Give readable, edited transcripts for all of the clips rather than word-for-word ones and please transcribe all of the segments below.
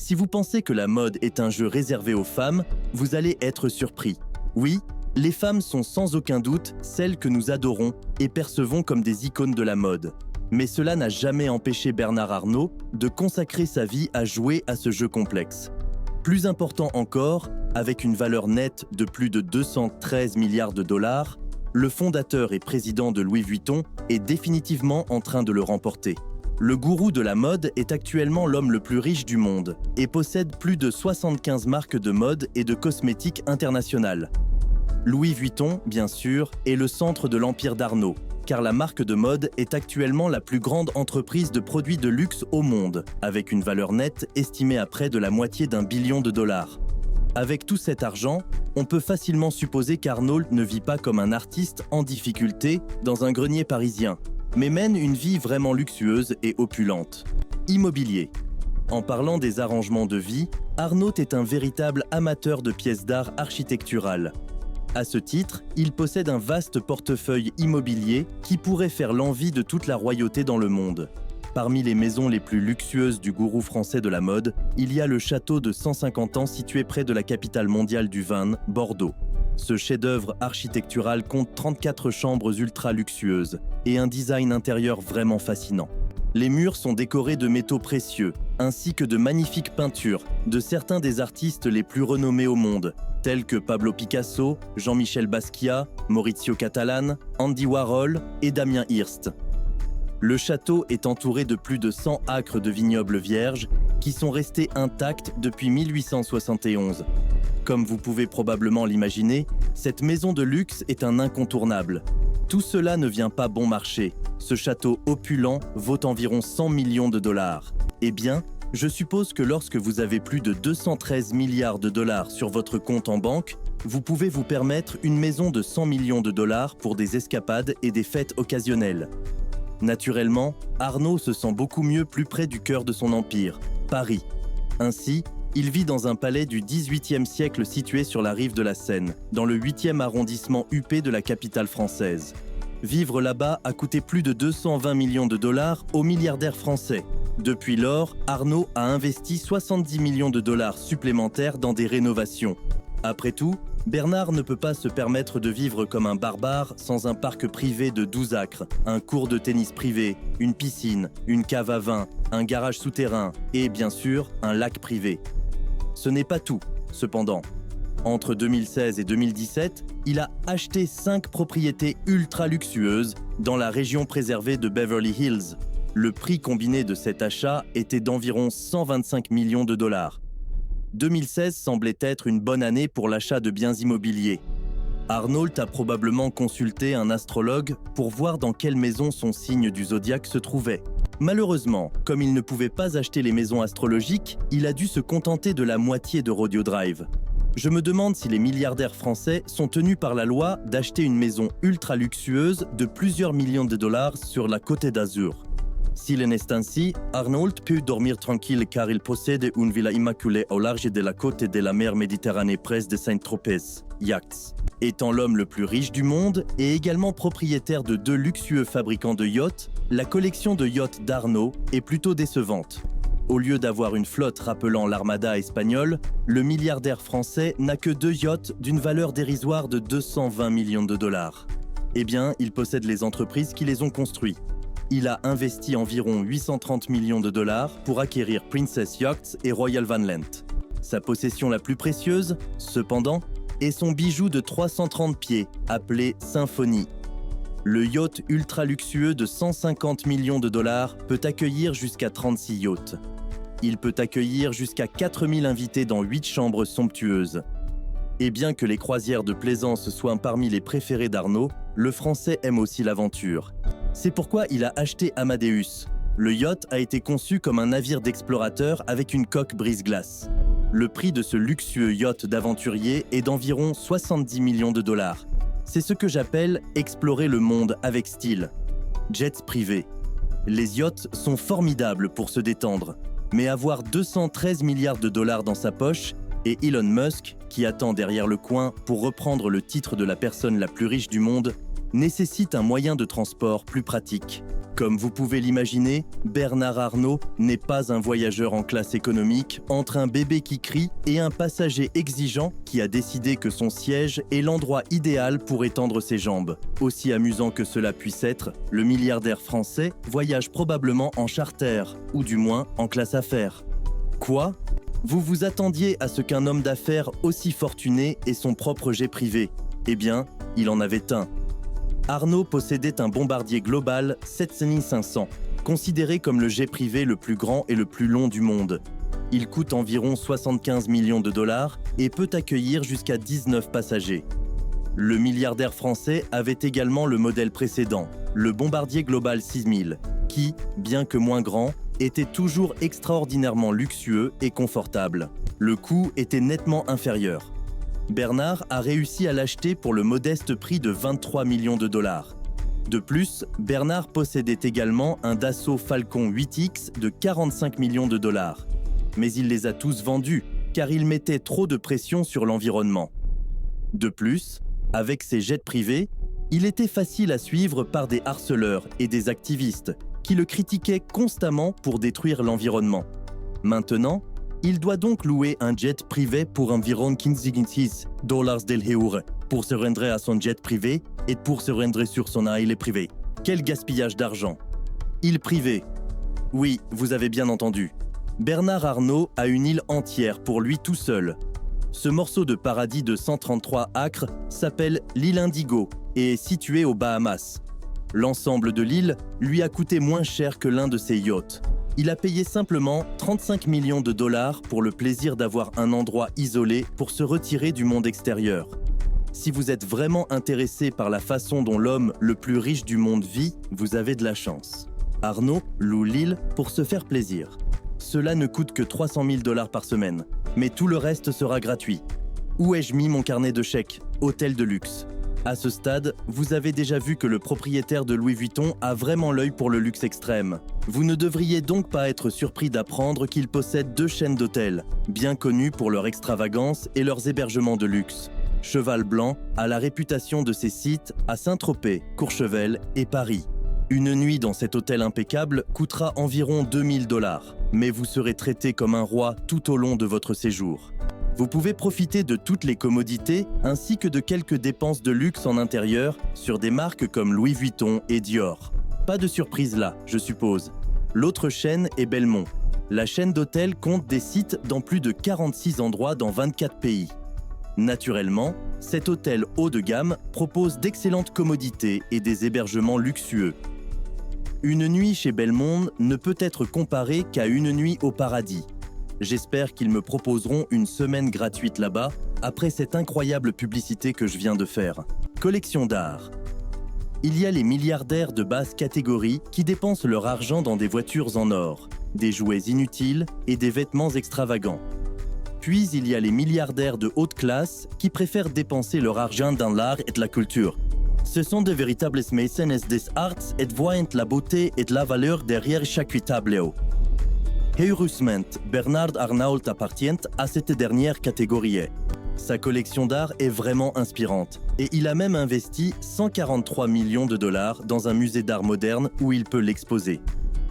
Si vous pensez que la mode est un jeu réservé aux femmes, vous allez être surpris. Oui, les femmes sont sans aucun doute celles que nous adorons et percevons comme des icônes de la mode. Mais cela n'a jamais empêché Bernard Arnault de consacrer sa vie à jouer à ce jeu complexe. Plus important encore, avec une valeur nette de plus de 213 milliards de dollars, le fondateur et président de Louis Vuitton est définitivement en train de le remporter. Le gourou de la mode est actuellement l'homme le plus riche du monde et possède plus de 75 marques de mode et de cosmétiques internationales. Louis Vuitton, bien sûr, est le centre de l'empire d'Arnault, car la marque de mode est actuellement la plus grande entreprise de produits de luxe au monde, avec une valeur nette estimée à près de la moitié d'1 billion de dollars. Avec tout cet argent, on peut facilement supposer qu'Arnault ne vit pas comme un artiste en difficulté dans un grenier parisien, mais mène une vie vraiment luxueuse et opulente. Immobilier. En parlant des arrangements de vie, Arnault est un véritable amateur de pièces d'art architecturales. À ce titre, il possède un vaste portefeuille immobilier qui pourrait faire l'envie de toute la royauté dans le monde. Parmi les maisons les plus luxueuses du gourou français de la mode, il y a le château de 150 ans situé près de la capitale mondiale du vin, Bordeaux. Ce chef-d'œuvre architectural compte 34 chambres ultra luxueuses et un design intérieur vraiment fascinant. Les murs sont décorés de métaux précieux, ainsi que de magnifiques peintures de certains des artistes les plus renommés au monde, tels que Pablo Picasso, Jean-Michel Basquiat, Maurizio Cattelan, Andy Warhol et Damien Hirst. Le château est entouré de plus de 100 acres de vignobles vierges qui sont restés intacts depuis 1871. Comme vous pouvez probablement l'imaginer, cette maison de luxe est un incontournable. Tout cela ne vient pas bon marché. Ce château opulent vaut environ 100 millions de dollars. Eh bien, je suppose que lorsque vous avez plus de 213 milliards de dollars sur votre compte en banque, vous pouvez vous permettre une maison de 100 millions de dollars pour des escapades et des fêtes occasionnelles. Naturellement, Arnault se sent beaucoup mieux plus près du cœur de son empire, Paris. Ainsi, il vit dans un palais du XVIIIe siècle situé sur la rive de la Seine, dans le 8e arrondissement huppé de la capitale française. Vivre là-bas a coûté plus de 220 millions de dollars aux milliardaires français. Depuis lors, Arnault a investi 70 millions de dollars supplémentaires dans des rénovations. Après tout, Bernard ne peut pas se permettre de vivre comme un barbare sans un parc privé de 12 acres, un court de tennis privé, une piscine, une cave à vin, un garage souterrain et, bien sûr, un lac privé. Ce n'est pas tout, cependant. Entre 2016 et 2017, il a acheté 5 propriétés ultra luxueuses dans la région préservée de Beverly Hills. Le prix combiné de cet achat était d'environ 125 millions de dollars. 2016 semblait être une bonne année pour l'achat de biens immobiliers. Arnault a probablement consulté un astrologue pour voir dans quelle maison son signe du zodiaque se trouvait. Malheureusement, comme il ne pouvait pas acheter les maisons astrologiques, il a dû se contenter de la moitié de Rodeo Drive. Je me demande si les milliardaires français sont tenus par la loi d'acheter une maison ultra luxueuse de plusieurs millions de dollars sur la Côte d'Azur. S'il en est ainsi, Arnault peut dormir tranquille car il possède une villa immaculée au large de la côte de la mer Méditerranée près de Saint-Tropez, Yachts. Étant l'homme le plus riche du monde et également propriétaire de 2 luxueux fabricants de yachts, la collection de yachts d'Arnault est plutôt décevante. Au lieu d'avoir une flotte rappelant l'armada espagnole, le milliardaire français n'a que 2 yachts d'une valeur dérisoire de 220 millions de dollars. Eh bien, il possède les entreprises qui les ont construits. Il a investi environ 830 millions de dollars pour acquérir Princess Yachts et Royal Van Lent. Sa possession la plus précieuse, cependant, est son bijou de 330 pieds, appelé Symphonie. Le yacht ultra luxueux de 150 millions de dollars peut accueillir jusqu'à 36 yachts. Il peut accueillir jusqu'à 4000 invités dans 8 chambres somptueuses. Et bien que les croisières de plaisance soient parmi les préférées d'Arnault, le Français aime aussi l'aventure. C'est pourquoi il a acheté Amadeus. Le yacht a été conçu comme un navire d'explorateur avec une coque brise-glace. Le prix de ce luxueux yacht d'aventurier est d'environ 70 millions de dollars. C'est ce que j'appelle explorer le monde avec style. Jets privés. Les yachts sont formidables pour se détendre, mais avoir 213 milliards de dollars dans sa poche et Elon Musk, qui attend derrière le coin pour reprendre le titre de la personne la plus riche du monde, nécessite un moyen de transport plus pratique. Comme vous pouvez l'imaginer, Bernard Arnault n'est pas un voyageur en classe économique entre un bébé qui crie et un passager exigeant qui a décidé que son siège est l'endroit idéal pour étendre ses jambes. Aussi amusant que cela puisse être, le milliardaire français voyage probablement en charter, ou du moins en classe affaires. Quoi ? Vous vous attendiez à ce qu'un homme d'affaires aussi fortuné ait son propre jet privé ? Eh bien, il en avait un. Arnault possédait un bombardier Global 7500, considéré comme le jet privé le plus grand et le plus long du monde. Il coûte environ 75 millions de dollars et peut accueillir jusqu'à 19 passagers. Le milliardaire français avait également le modèle précédent, le bombardier Global 6000, qui, bien que moins grand, était toujours extraordinairement luxueux et confortable. Le coût était nettement inférieur. Bernard a réussi à l'acheter pour le modeste prix de 23 millions de dollars. De plus, Bernard possédait également un Dassault Falcon 8X de 45 millions de dollars. Mais il les a tous vendus, car il mettait trop de pression sur l'environnement. De plus, avec ses jets privés, il était facile à suivre par des harceleurs et des activistes qui le critiquaient constamment pour détruire l'environnement. Maintenant, il doit donc louer un jet privé pour environ 15 dollars del euro pour se rendre à son jet privé et pour se rendre sur son île privée. Quel gaspillage d'argent! Île privée. Oui, vous avez bien entendu. Bernard Arnault a une île entière pour lui tout seul. Ce morceau de paradis de 133 acres s'appelle l'île Indigo et est situé aux Bahamas. L'ensemble de l'île lui a coûté moins cher que l'un de ses yachts. Il a payé simplement 35 millions de dollars pour le plaisir d'avoir un endroit isolé pour se retirer du monde extérieur. Si vous êtes vraiment intéressé par la façon dont l'homme le plus riche du monde vit, vous avez de la chance. Arnault loue l'île pour se faire plaisir. Cela ne coûte que 300 000 dollars par semaine, mais tout le reste sera gratuit. Où ai-je mis mon carnet de chèques ? Hôtel de luxe. À ce stade, vous avez déjà vu que le propriétaire de Louis Vuitton a vraiment l'œil pour le luxe extrême. Vous ne devriez donc pas être surpris d'apprendre qu'il possède 2 chaînes d'hôtels, bien connues pour leur extravagance et leurs hébergements de luxe. Cheval Blanc a la réputation de ses sites à Saint-Tropez, Courchevel et Paris. Une nuit dans cet hôtel impeccable coûtera environ 2000 dollars, mais vous serez traité comme un roi tout au long de votre séjour. Vous pouvez profiter de toutes les commodités ainsi que de quelques dépenses de luxe en intérieur sur des marques comme Louis Vuitton et Dior. Pas de surprise là, je suppose. L'autre chaîne est Belmond. La chaîne d'hôtels compte des sites dans plus de 46 endroits dans 24 pays. Naturellement, cet hôtel haut de gamme propose d'excellentes commodités et des hébergements luxueux. Une nuit chez Belmond ne peut être comparée qu'à une nuit au paradis. J'espère qu'ils me proposeront une semaine gratuite là-bas, après cette incroyable publicité que je viens de faire. Collection d'art. Il y a les milliardaires de basse catégorie qui dépensent leur argent dans des voitures en or, des jouets inutiles et des vêtements extravagants. Puis il y a les milliardaires de haute classe qui préfèrent dépenser leur argent dans l'art et la culture. Ce sont de véritables mécènes des arts et voient la beauté et la valeur derrière chaque tableau. Heureusement, Bernard Arnault appartient à cette dernière catégorie. Sa collection d'art est vraiment inspirante et il a même investi 143 millions de dollars dans un musée d'art moderne où il peut l'exposer.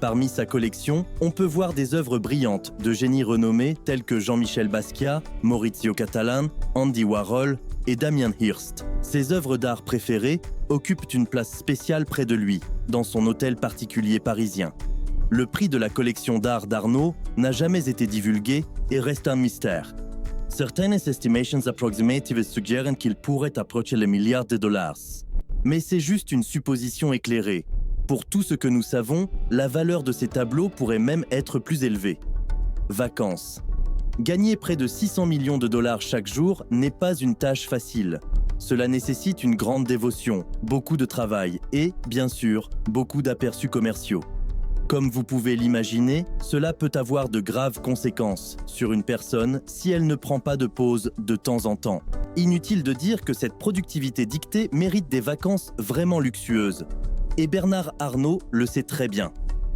Parmi sa collection, on peut voir des œuvres brillantes de génies renommés tels que Jean-Michel Basquiat, Maurizio Cattelan, Andy Warhol et Damien Hirst. Ses œuvres d'art préférées occupent une place spéciale près de lui, dans son hôtel particulier parisien. Le prix de la collection d'art d'Arnault n'a jamais été divulgué et reste un mystère. Certaines estimations approximatives suggèrent qu'il pourrait approcher le milliard de dollars. Mais c'est juste une supposition éclairée. Pour tout ce que nous savons, la valeur de ces tableaux pourrait même être plus élevée. Vacances. Gagner près de 600 millions de dollars chaque jour n'est pas une tâche facile. Cela nécessite une grande dévotion, beaucoup de travail et, bien sûr, beaucoup d'aperçus commerciaux. Comme vous pouvez l'imaginer, cela peut avoir de graves conséquences sur une personne si elle ne prend pas de pause de temps en temps. Inutile de dire que cette productivité dictée mérite des vacances vraiment luxueuses. Et Bernard Arnault le sait très bien.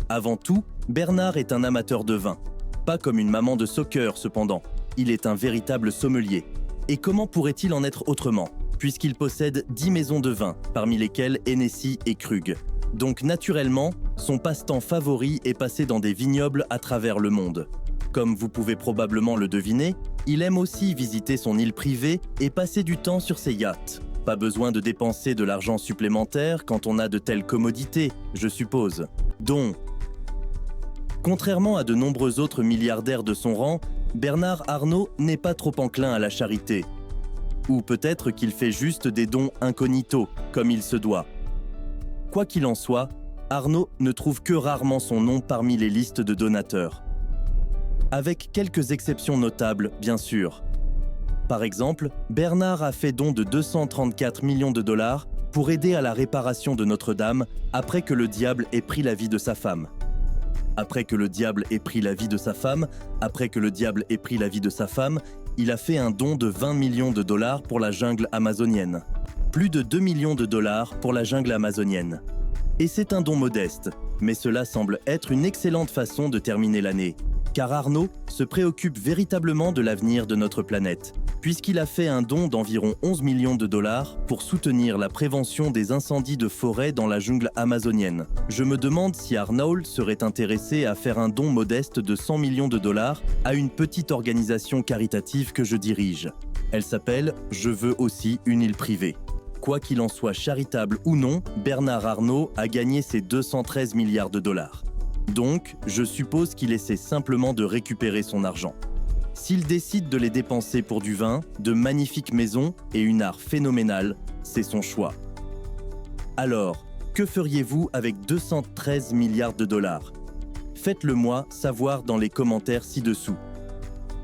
Avant tout, Bernard est un amateur de vin. Pas comme une maman de soccer cependant, il est un véritable sommelier. Et comment pourrait-il en être autrement ? puisqu'il possède 10 maisons de vin, parmi lesquelles Hennessy et Krug. Donc naturellement, son passe-temps favori est passer dans des vignobles à travers le monde. Comme vous pouvez probablement le deviner, il aime aussi visiter son île privée et passer du temps sur ses yachts. Pas besoin de dépenser de l'argent supplémentaire quand on a de telles commodités, je suppose. Donc, contrairement à de nombreux autres milliardaires de son rang, Bernard Arnault n'est pas trop enclin à la charité. Ou peut-être qu'il fait juste des dons incognito, comme il se doit. Quoi qu'il en soit, Arnault ne trouve que rarement son nom parmi les listes de donateurs. Avec quelques exceptions notables, bien sûr. Par exemple, Bernard a fait don de 234 millions de dollars pour aider à la réparation de Notre-Dame après que le diable ait pris la vie de sa femme. Après que le diable ait pris la vie de sa femme, il a fait un don de 20 millions de dollars pour la jungle amazonienne. Plus de 2 millions de dollars pour la jungle amazonienne. Et c'est un don modeste, mais cela semble être une excellente façon de terminer l'année. Car Arnault se préoccupe véritablement de l'avenir de notre planète, puisqu'il a fait un don d'environ 11 millions de dollars pour soutenir la prévention des incendies de forêt dans la jungle amazonienne. Je me demande si Arnault serait intéressé à faire un don modeste de 100 millions de dollars à une petite organisation caritative que je dirige. Elle s'appelle « Je veux aussi une île privée ». Quoi qu'il en soit charitable ou non, Bernard Arnault a gagné ses 213 milliards de dollars. Donc, je suppose qu'il essaie simplement de récupérer son argent. S'il décide de les dépenser pour du vin, de magnifiques maisons et une art phénoménale, c'est son choix. Alors, que feriez-vous avec 213 milliards de dollars? Faites-le moi savoir dans les commentaires ci-dessous.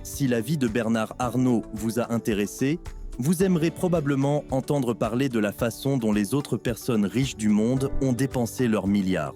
Si la vie de Bernard Arnault vous a intéressé, vous aimerez probablement entendre parler de la façon dont les autres personnes riches du monde ont dépensé leurs milliards.